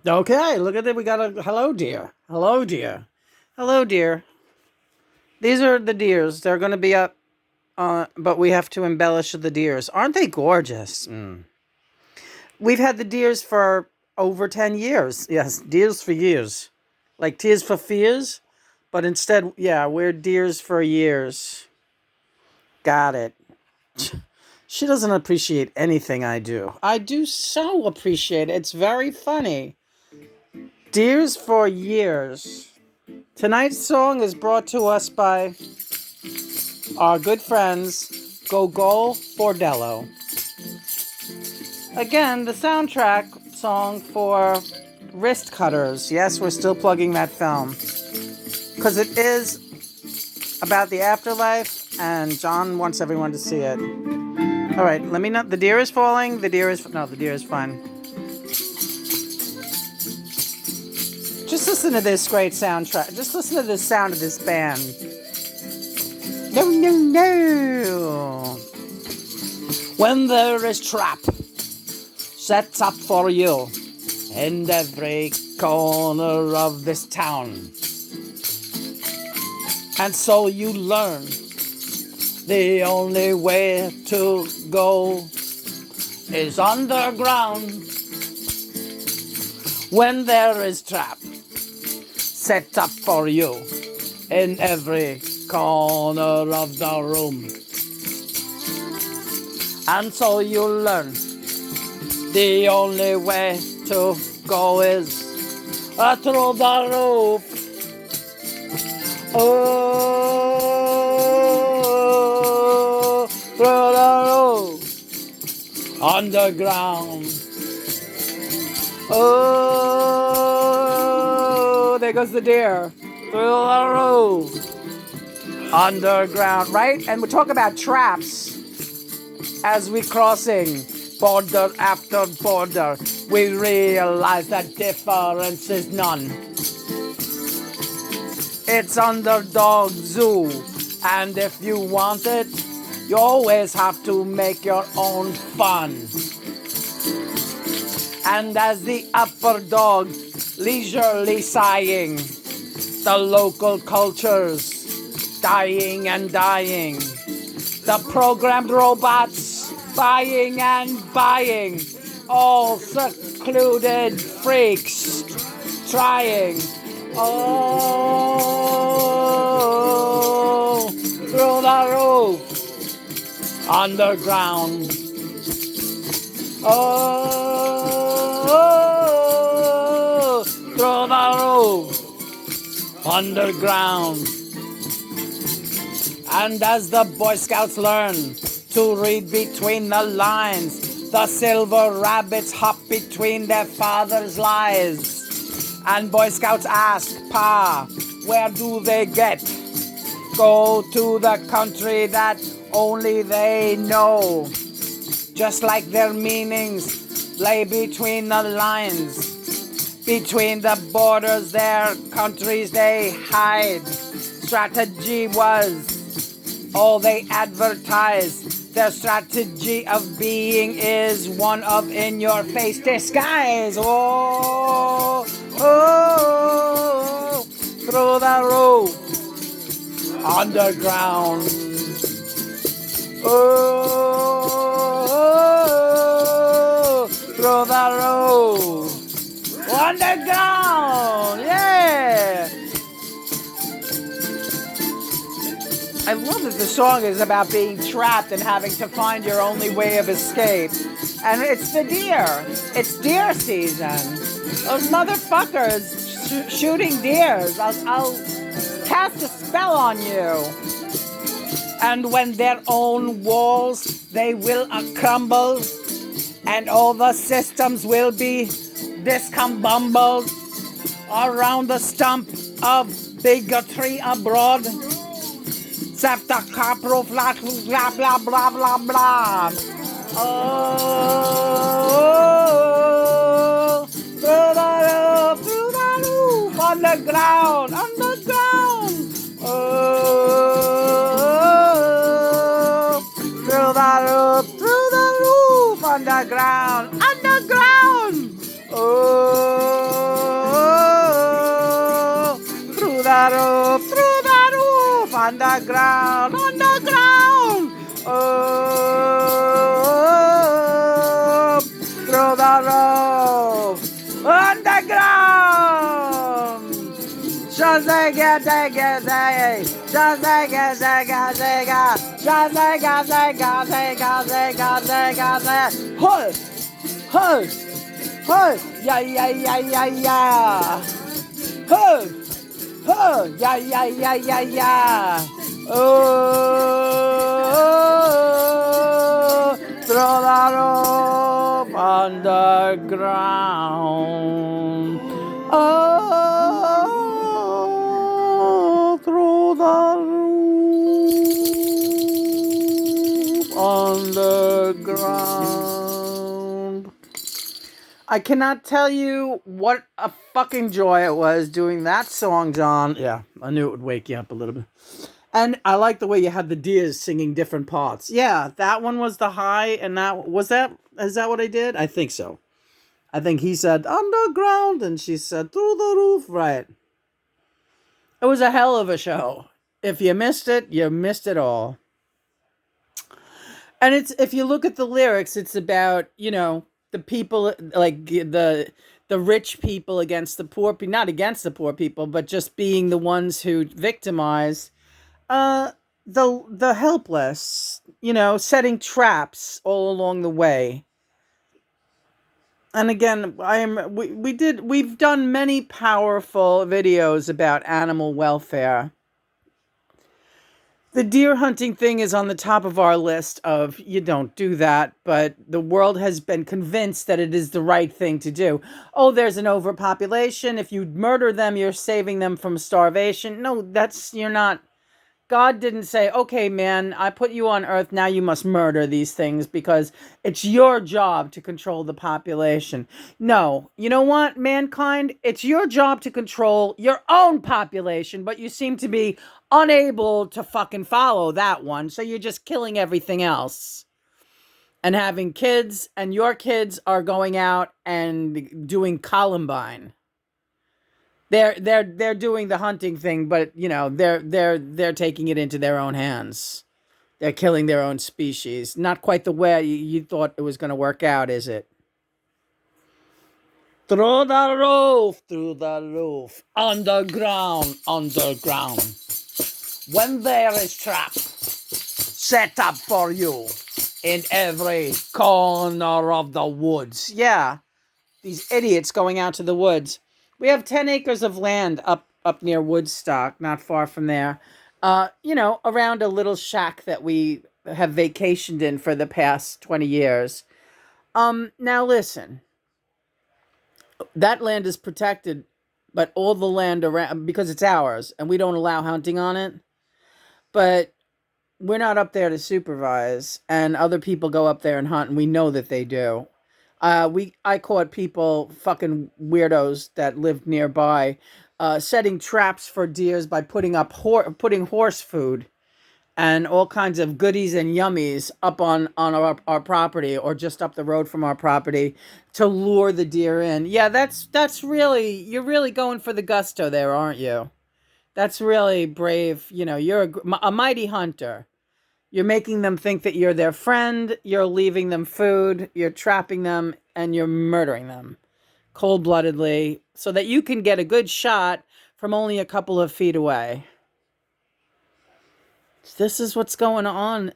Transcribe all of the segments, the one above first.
Okay, look at it. We got a hello, dear. Hello, dear. Hello, dear. These are the deers. They're going to be up, but we have to embellish the deers. Aren't they gorgeous? We've had the deers for over 10 years. Yes, deers for years. Like Tears for Fears, but instead, yeah, we're deers for years. Got it. She doesn't appreciate anything I do. I do so appreciate it. It's very funny. Deers for years. Tonight's song is brought to us by our good friends Gogol Bordello. Again, the soundtrack song for Wrist Cutters. Yes, we're still plugging that film. Because it is about the afterlife, and John wants everyone to see it. Alright, let me know. The deer is falling. The deer is. No, the deer is fine. Just listen to this great soundtrack. Just listen to the sound of this band. No, no, no. When there is trap set up for you in every corner of this town. And so you learn the only way to go is underground. When there is trap set up for you in every corner of the room. And so you learn the only way to go is through the roof. Oh, through the roof. Underground. Oh, there goes the deer. Through the roof. Underground, right? And we talk about traps as we crossing border after border. We realize that difference is none. It's underdog zoo, and if you want it, you always have to make your own fun. And as the upper dog leisurely sighing, the local cultures dying and dying, the programmed robots buying and buying, all secluded freaks trying. Oh, through the roof, underground. Oh, through the roof, underground. And as the Boy Scouts learn to read between the lines, the silver rabbits hop between their father's lies. And Boy Scouts ask, Pa, where do they get? Go to the country that only they know. Just like their meanings lay between the lines. Between the borders, their countries they hide. Strategy was all they advertise. Their strategy of being is one of in-your-face disguise. Oh, oh, through the roof, underground. Oh, through the roof, underground. Yeah. I love that the song is about being trapped and having to find your only way of escape. And it's the deer. It's deer season. Those motherfuckers shooting deers. I'll cast a spell on you. And when their own walls, they will crumble. And all the systems will be discombobbled around the stump of bigotry abroad. Septa capro flat blah blah blah blah blah. Oh, through the roof, underground, underground. Oh, through the roof, underground, underground. Oh. on the ground, on the ground. Up through the roof, on the ground. Shazega, zega, zega, shazega, zega, zega, shazega, zega, zega, zega, zega, zega. Hey, hey, hey, yeah, yeah, yeah, yeah, yeah. Hey, hey, yeah, yeah, yeah, yeah, yeah. Oh, throw the rope underground. Oh, throw the rope underground. I cannot tell you what a fucking joy it was doing that song, John. Yeah, I knew it would wake you up a little bit. And I like the way you had the deers singing different parts. Yeah, that one was the high, and is that what I did? I think so. I think he said underground, and she said through the roof. Right. It was a hell of a show. If you missed it, you missed it all. And if you look at the lyrics, it's about, the people, like the rich people against the poor people, not against the poor people, but just being the ones who victimize the helpless, setting traps all along the way. And again, we've done many powerful videos about animal welfare. The deer hunting thing is on the top of our list of you don't do that, but the world has been convinced that it is the right thing to do. Oh, there's an overpopulation. If you murder them, you're saving them from starvation. No, you're not. God didn't say, okay, man, I put you on earth. Now you must murder these things because it's your job to control the population. No, you know what, mankind? It's your job to control your own population, but you seem to be unable to fucking follow that one. So you're just killing everything else and having kids, and your kids are going out and doing Columbine. They're doing the hunting thing, but they're taking it into their own hands. They're killing their own species. Not quite the way you thought it was going to work out, is it? Through the roof, underground. When there is trap set up for you in every corner of the woods. Yeah, these idiots going out to the woods. We have 10 acres of land up near Woodstock, not far from there. Around a little shack that we have vacationed in for the past 20 years. Now listen. That land is protected, but all the land around, because it's ours, and we don't allow hunting on it. But we're not up there to supervise, and other people go up there and hunt, and we know that they do. I caught people, fucking weirdos that lived nearby, setting traps for deers by putting horse food and all kinds of goodies and yummies up on our property or just up the road from our property to lure the deer in. Yeah, that's really, you're really going for the gusto there, aren't you? That's really brave. You're a mighty hunter. You're making them think that you're their friend, you're leaving them food, you're trapping them, and you're murdering them cold-bloodedly so that you can get a good shot from only a couple of feet away. This is what's going on,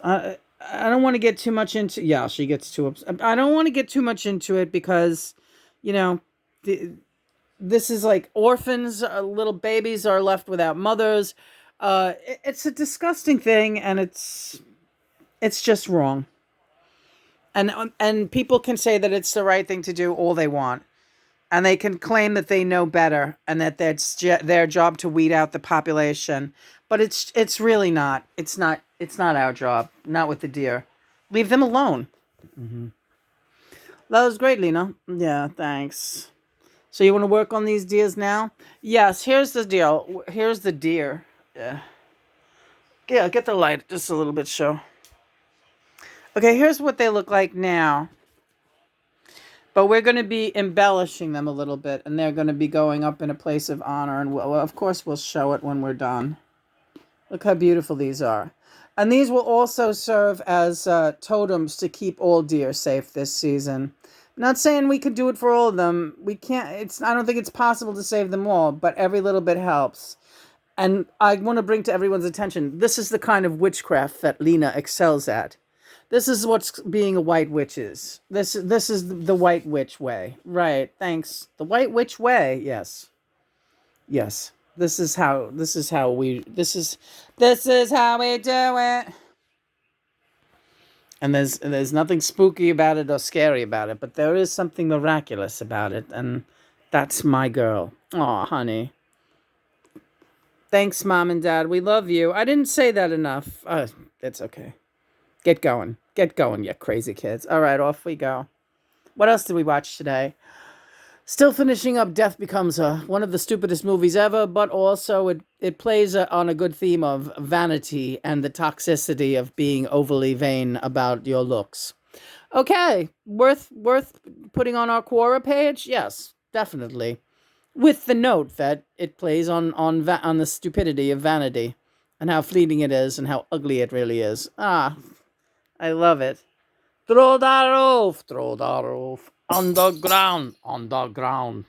I don't want to get too much into... Yeah, she gets too upset. I don't want to get too much into it because, this is like orphans, little babies are left without mothers. It's a disgusting thing, and it's just wrong. And people can say that it's the right thing to do all they want, and they can claim that they know better and that that's their job to weed out the population. But it's really not. It's not our job. Not with the deer. Leave them alone. Mm-hmm. That was great, Lena. Yeah, thanks. So you want to work on these deers now? Yes. Here's the deal. Here's the deer. Yeah. Yeah, get the light just a little bit, show. Okay, here's what they look like now. But we're going to be embellishing them a little bit, and they're going to be going up in a place of honor. And of course, we'll show it when we're done. Look how beautiful these are. And these will also serve as totems to keep all deer safe this season. I'm not saying we could do it for all of them. We can't. I don't think it's possible to save them all, but every little bit helps. And I want to bring to everyone's attention, this is the kind of witchcraft that Lena excels at. This is what's being a white witch is. This is the white witch way. Right, thanks. The white witch way, yes. Yes. This is how we do it. And there's nothing spooky about it or scary about it, but there is something miraculous about it, and that's my girl. Aw, honey. Thanks, Mom and Dad. We love you. I didn't say that enough. It's okay. Get going. Get going, you crazy kids. All right, off we go. What else did we watch today? Still finishing up Death Becomes one of the stupidest movies ever, but also it plays on a good theme of vanity and the toxicity of being overly vain about your looks. Okay, worth putting on our Quora page? Yes, definitely. With the note that it plays on the stupidity of vanity and how fleeting it is and how ugly it really is. I love it. Throw that roof, underground.